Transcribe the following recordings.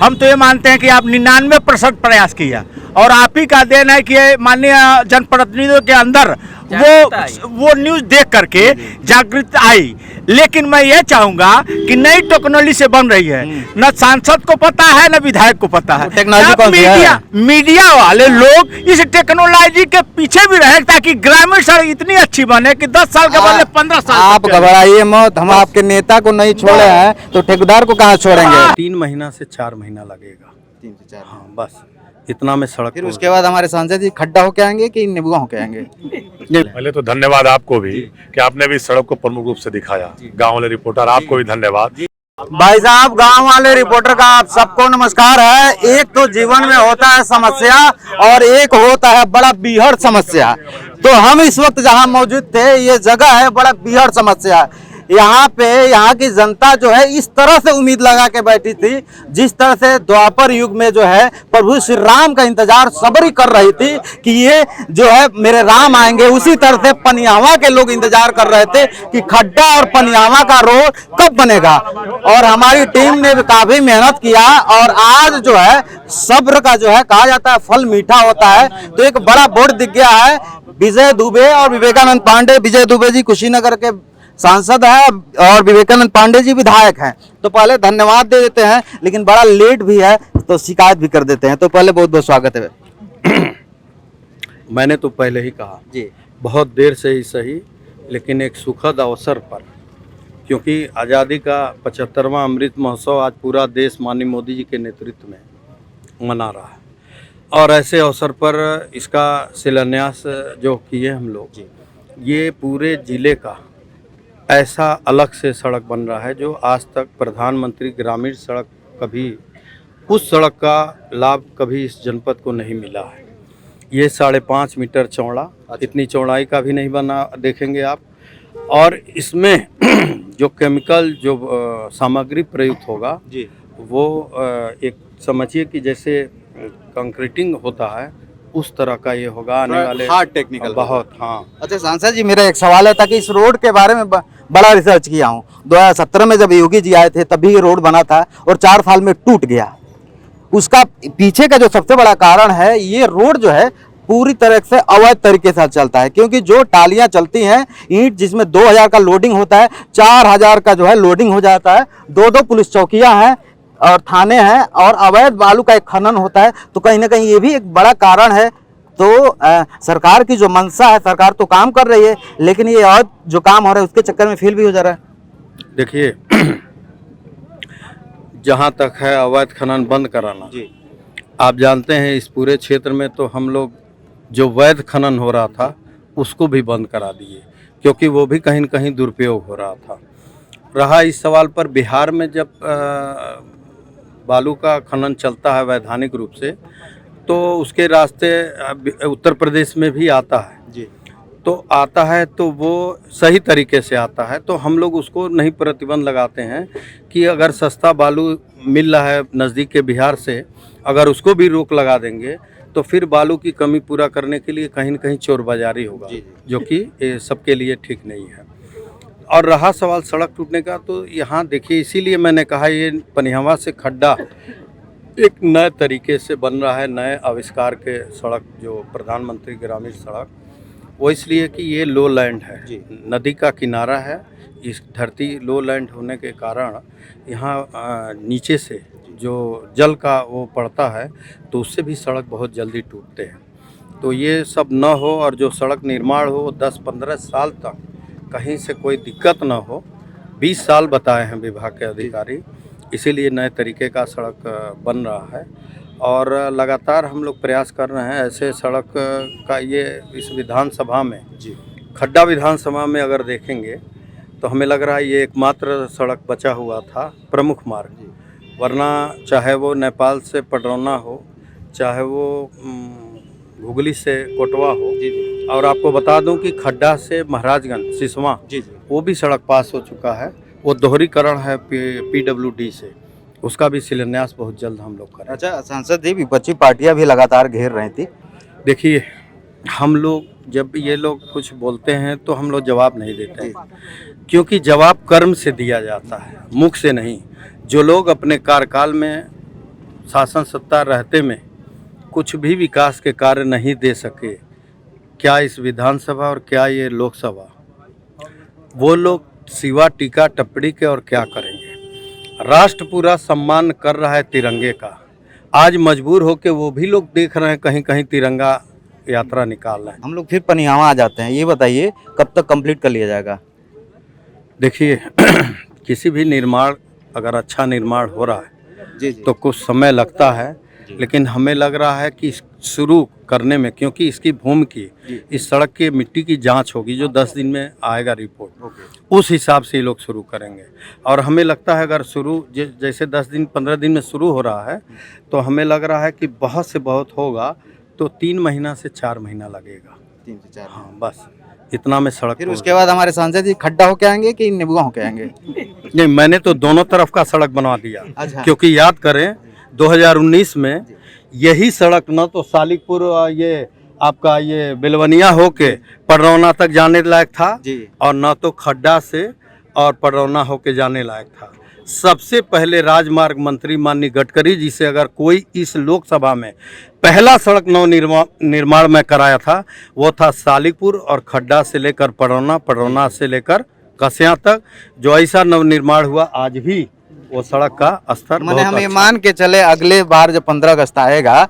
हम तो ये मानते हैं कि आप 99% प्रयास किया और आप ही का देन है कि माननीय जनप्रतिनिधियों के अंदर वो न्यूज देख करके जागृति आई। लेकिन मैं ये चाहूंगा कि नई टेक्नोलॉजी से बन रही है, न सांसद को पता है न विधायक को पता है। टेक्नोलॉजी मीडिया वाले लोग इस टेक्नोलॉजी के पीछे भी रहे ताकि ग्रामीण सड़क इतनी अच्छी बने कि 10 साल के बदले 15 साल। आप घबराइए मत, हम आपके नेता को नहीं छोड़े हैं तो ठेकेदार को कहाँ छोड़ेंगे। 3 महीना से 4 महीना लगेगा, 3 से 4। हाँ बस इतना में सड़क। फिर उसके बाद हमारे सांसद जी खड्डा होके आएंगे कि नेबुआ होके आएंगे। पहले तो धन्यवाद आपको भी कि आपने भी सड़क को प्रमुख रूप से दिखाया। गांव वाले रिपोर्टर आपको भी धन्यवाद। भाई साहब, गांव वाले रिपोर्टर का आप सबको नमस्कार है। एक तो जीवन में होता है समस्या और एक होता है बड़ा बीहड़ समस्या। तो हम इस वक्त जहां मौजूद थे, ये जगह है बड़ा बीहड़ समस्या। यहाँ पे यहाँ की जनता जो है इस तरह से उम्मीद लगा के बैठी थी, जिस तरह से द्वापर युग में जो है प्रभु श्री राम का इंतजार सबरी कर रही थी कि ये जो है मेरे राम आएंगे। उसी तरह से पनियावा के लोग इंतजार कर रहे थे कि खड्डा और पनियावा का रोड कब बनेगा। और हमारी टीम ने भी काफी मेहनत किया और आज जो है सब्र का जो है कहा जाता है फल मीठा होता है। तो एक बड़ा बोर्ड दिख गया है, विजय दुबे और विवेकानंद पांडे। विजय दुबे जी कुशीनगर के सांसद है और विवेकानंद पांडे जी विधायक हैं। तो पहले धन्यवाद दे देते हैं, लेकिन बड़ा लेट भी है तो शिकायत भी कर देते हैं। तो पहले बहुत बहुत स्वागत है। मैंने तो पहले ही कहा जी, बहुत देर से ही सही, लेकिन एक सुखद अवसर पर, क्योंकि आज़ादी का 75वां अमृत महोत्सव आज पूरा देश माननीय मोदी जी के नेतृत्व में मना रहा है और ऐसे अवसर पर इसका शिलान्यास जो किए हम लोग, ये पूरे ज़िले का ऐसा अलग से सड़क बन रहा है जो आज तक प्रधानमंत्री ग्रामीण सड़क कभी उस सड़क का लाभ कभी इस जनपद को नहीं मिला है। ये 5.5 मीटर चौड़ा, इतनी चौड़ाई का भी नहीं बना देखेंगे आप। और इसमें जो केमिकल जो सामग्री प्रयुक्त होगा जी, वो एक समझिए कि जैसे कंक्रीटिंग होता है उस तरह का ये होगा आने वाले। हार्ड टेक्निकल बहुत। हाँ। अच्छा सांसद जी, मेरा एक सवाल है ताकि इस रोड के बारे में बड़ा रिसर्च किया हूँ। 2017 में जब योगी जी आए थे तभी ये रोड बना था और 4 साल में टूट गया। उसका पीछे का जो सबसे बड़ा कारण है, ये रोड जो है पूरी तरह से अवैध तरीके से चलता है। क्योंकि जो टालियां चलती हैं ईंट, जिसमें 2000 का लोडिंग होता है, 4000 का जो है लोडिंग हो जाता है। 2-2 पुलिस चौकियां हैं और थाने हैं और अवैध बालू का एक खनन होता है। तो कहीं ना कहीं ये भी एक बड़ा कारण है। तो सरकार की जो मंशा है, सरकार तो काम कर रही है, लेकिन ये और जो काम हो रहा है उसके चक्कर में फेल भी हो जा रहा है। देखिए, जहाँ तक है अवैध खनन बंद कराना जी, आप जानते हैं इस पूरे क्षेत्र में तो हम लोग जो वैध खनन हो रहा था उसको भी बंद करा दिए, क्योंकि वो भी कहीं न कहीं दुरुपयोग हो रहा था। रहा इस सवाल पर, बिहार में जब बालू का खनन चलता है वैधानिक रूप से, तो उसके रास्ते उत्तर प्रदेश में भी आता है जी। तो आता है तो वो सही तरीके से आता है, तो हम लोग उसको नहीं प्रतिबंध लगाते हैं कि अगर सस्ता बालू मिल रहा है नज़दीक के बिहार से, अगर उसको भी रोक लगा देंगे तो फिर बालू की कमी पूरा करने के लिए कहीं न कहीं चोर बाजारी होगा, जो कि सबके लिए ठीक नहीं है। और रहा सवाल सड़क टूटने का, तो यहाँ देखिए, इसीलिए मैंने कहा ये पनियावा से खड्डा एक नए तरीके से बन रहा है, नए आविष्कार के सड़क जो प्रधानमंत्री ग्रामीण सड़क, वो इसलिए कि ये लो लैंड है, नदी का किनारा है। इस धरती लो लैंड होने के कारण यहाँ नीचे से जो जल का वो पड़ता है तो उससे भी सड़क बहुत जल्दी टूटते हैं। तो ये सब न हो और जो सड़क निर्माण हो 10-15 साल तक कहीं से कोई दिक्कत न हो। 20 साल बताए हैं विभाग के अधिकारी, इसीलिए नए तरीके का सड़क बन रहा है और लगातार हम लोग प्रयास कर रहे हैं ऐसे सड़क का। ये इस विधानसभा में जी, खड्डा विधानसभा में अगर देखेंगे तो हमें लग रहा है ये एकमात्र सड़क बचा हुआ था प्रमुख मार्ग, वरना चाहे वो नेपाल से पडरौना हो, चाहे वो घुगली से कोटवा हो। और आपको बता दूं कि खड्डा से महाराजगंज सिसवा वो भी सड़क पास हो चुका है। वो दोहरीकरण है PWD से, उसका भी शिलान्यास बहुत जल्द हम लोग करें। अच्छा सांसद जी, विपक्षी पार्टियां भी लगातार घेर रही थी। देखिए, हम लोग जब ये लोग कुछ बोलते हैं तो हम लोग जवाब नहीं देते हैं, क्योंकि जवाब कर्म से दिया जाता है, मुख से नहीं। जो लोग अपने कार्यकाल में शासन सत्ता रहते में कुछ भी विकास के कार्य नहीं दे सके, क्या इस विधानसभा और क्या ये लोकसभा, वो लोग सिवा टीका टिप्पणी के और क्या करेंगे। राष्ट्र पूरा सम्मान कर रहा है तिरंगे का, आज मजबूर होकर वो भी लोग देख रहे हैं कहीं कहीं तिरंगा यात्रा निकाल रहे हैं। हम लोग फिर पनियावा आ जाते हैं, ये बताइए कब तक कंप्लीट कर लिया जाएगा? देखिए किसी भी निर्माण अगर अच्छा निर्माण हो रहा है जी तो कुछ समय लगता है, लेकिन हमें लग रहा है कि शुरू करने में, क्योंकि इसकी भूमि की, इस सड़क की मिट्टी की जांच होगी जो 10 दिन में आएगा रिपोर्ट, उस हिसाब से ये लोग शुरू करेंगे। और हमें लगता है अगर शुरू जैसे 10 दिन 15 दिन में शुरू हो रहा है तो हमें लग रहा है कि बहुत से बहुत होगा तो 3 महीना से 4 महीना लगेगा। 3 से 4। हाँ बस इतना में सड़क फिर उसके बाद हमारे सांसद जी खड्डा होके आएंगे कि नेबुआ होके आएंगे? नहीं, मैंने तो दोनों तरफ का सड़क बनवा दिया। अच्छा। क्योंकि याद करें 2019 में यही सड़क न तो सालिकपुर ये आपका ये बेलवनिया होके पडरौना तक जाने लायक था जी। और न तो खड्डा से और पडरौना होके जाने लायक था। सबसे पहले राजमार्ग मंत्री माननीय गडकरी जी से अगर कोई इस लोकसभा में पहला सड़क नव निर्माण में कराया था वो था सालिकपुर और खड्डा से लेकर पडरौना, पडरौना से लेकर कसिया तक। जो ऐसा नव निर्माण हुआ आज भी वो सड़क का स्तर मैंने हम ये अच्छा। मान के चले अगले बार जब 15 अगस्त आएगा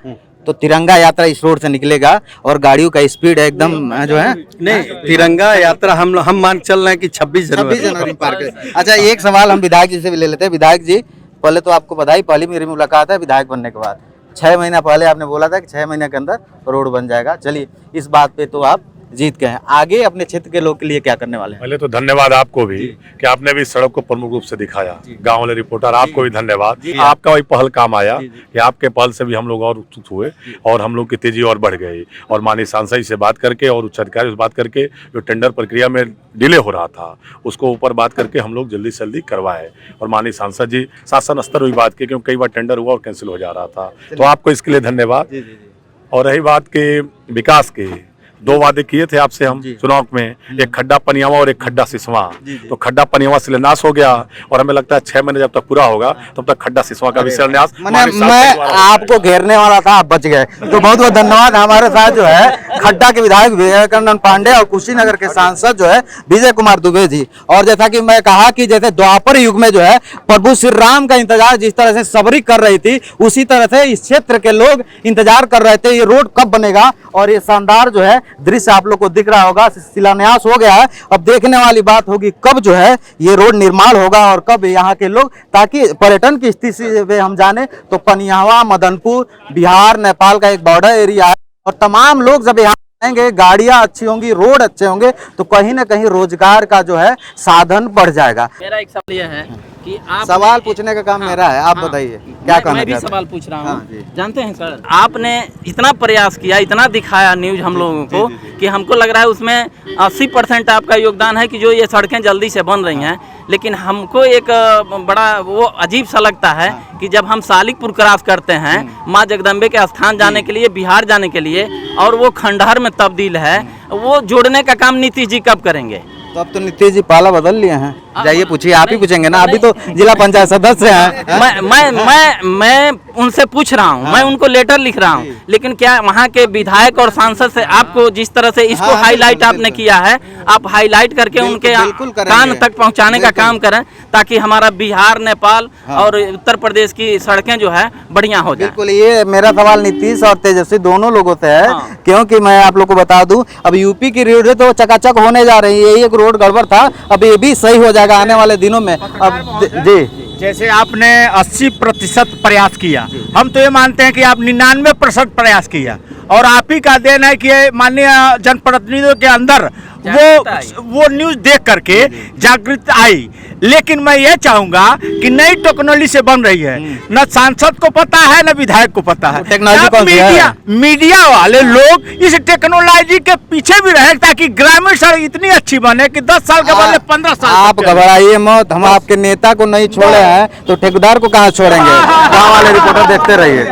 तो तिरंगा यात्रा इस रोड से निकलेगा और गाड़ियों का स्पीड एकदम जो है नहीं, तिरंगा यात्रा हम मान चल रहे हैं कि 26 जनवरी पार करें। अच्छा, एक सवाल हम विधायक जी से भी ले लेते हैं। विधायक जी, पहले तो आपको बधाई, पहली मेरी मुलाकात है विधायक बनने के बाद। 6 महीना पहले आपने बोला था कि 6 महीने के अंदर रोड बन जाएगा। चलिए, इस बात पे तो आप जीत गए हैं। आगे अपने क्षेत्र के लोग के लिए क्या करने वाले हैं? पहले तो धन्यवाद आपको भी कि आपने भी सड़क को प्रमुख रूप से दिखाया। गांव वाले रिपोर्टर, आपको भी धन्यवाद। आपका वही पहल काम आया कि आपके पहल से भी हम लोग और उत्सुक हुए और हम लोग की तेजी और बढ़ गई। और माननीय सांसद से बात करके और उच्च अधिकारी से बात करके जो टेंडर प्रक्रिया में डिले हो रहा था उसको ऊपर बात करके हम लोग जल्दी से जल्दी करवाए। और माननीय सांसद जी शासन स्तर हुई बात की, क्योंकि कई बार टेंडर हुआ और कैंसिल हो जा रहा था, तो आपको इसके लिए धन्यवाद। और रही बात के विकास के, 2 वादे किए थे आपसे हम चुनाव में, एक खड्डा पनियावा और एक खड्डा सिसवा। तो खड्डा पनियावा शिलान्यास हो गया और हमें लगता है 6 महीने जब तक पूरा होगा तब तक खड्डा सिसवा का भी शिलान्यास। मैं आपको घेरने वाला था, आप बच गए, तो बहुत बहुत धन्यवाद। हमारे साथ जो है खड्डा के विधायक विवेकानंद पांडे और कुशीनगर के सांसद जो है विजय कुमार दुबे जी। और जैसा कि मैं कहा कि जैसे द्वापर युग में जो है प्रभु श्री राम का इंतजार जिस तरह से सबरी कर रही थी, उसी तरह से इस क्षेत्र के लोग इंतजार कर रहे थे ये रोड कब बनेगा। और ये शानदार जो है दृश्य आप लोग को दिख रहा होगा, शिलान्यास हो गया है। अब देखने वाली बात होगी कब जो है ये रोड निर्माण होगा और कब यहाँ के लोग, ताकि पर्यटन की स्थिति में हम जाने तो पनियावा, मदनपुर, बिहार नेपाल का एक बॉर्डर एरिया है और तमाम लोग जब यहाँ आएंगे, गाड़ियाँ अच्छी होंगी, रोड अच्छे होंगे तो कहीं ना कहीं रोजगार का जो है साधन बढ़ जाएगा। मेरा एक सवाल यह है कि आप सवाल पूछने का काम मेरा है, आप बताइए क्या कहना मैं भी चाहते हैं? सवाल पूछ रहा हूँ। हाँ, जी। जानते हैं सर, आपने इतना प्रयास किया, इतना दिखाया न्यूज हम लोगों को कि हमको लग रहा है उसमें 80% आपका योगदान है कि जो ये सड़कें जल्दी से बन रही हैं। लेकिन हमको एक बड़ा वो अजीब सा लगता है कि जब हम सालिकपुर क्रॉस करते हैं माँ जगदम्बे के स्थान जाने के लिए, बिहार जाने के लिए, और वो खंडहर में तब्दील है, वो जोड़ने का काम नीतीश जी कब करेंगे? तो अब तो नीतीश जी पाला बदल लिए हैं, जाइए पूछिए, आप ही पूछेंगे ना, अभी तो जिला पंचायत सदस्य हैं। मैं उनसे पूछ रहा हूँ, मैं उनको लेटर लिख रहा हूँ, लेकिन क्या वहाँ के विधायक और सांसद से आपको जिस तरह से इसको हाईलाइट आपने किया है, आप हाईलाइट करके उनके कान तक पहुँचाने का काम करें ताकि हमारा बिहार, नेपाल और उत्तर प्रदेश की सड़कें जो है बढ़िया हो जाए। बिल्कुल, ये मेरा सवाल नीतीश और तेजस्वी दोनों लोगों से है। क्योंकि मैं आप लोग को बता दूं, अब यूपी की रोड तो चकाचक होने जा रही है, एक रोड गड़बड़ था, अब ये भी सही हो जाएगा आने वाले दिनों में। अब जी, जैसे आपने 80% प्रयास किया, हम तो ये मानते हैं कि आप 99% प्रयास किया और आप ही का देन है कि माननीय जनप्रतिनिधियों के अंदर वो न्यूज देख करके जागृत आई। लेकिन मैं ये चाहूंगा कि नई टेक्नोलॉजी से बन रही है, न सांसद को पता है न विधायक को पता है। टेक्नोलॉजी मीडिया वाले लोग इस टेक्नोलॉजी के पीछे भी रहे ताकि ग्रामीण सड़क इतनी अच्छी बने कि 10 साल के बदले 15 साल। आप घबराइए मत, हम आपके नेता को नहीं छोड़े हैं तो ठेकेदार को कहाँ छोड़ेंगे। गाँव वाले रिपोर्टर देखते रहिए।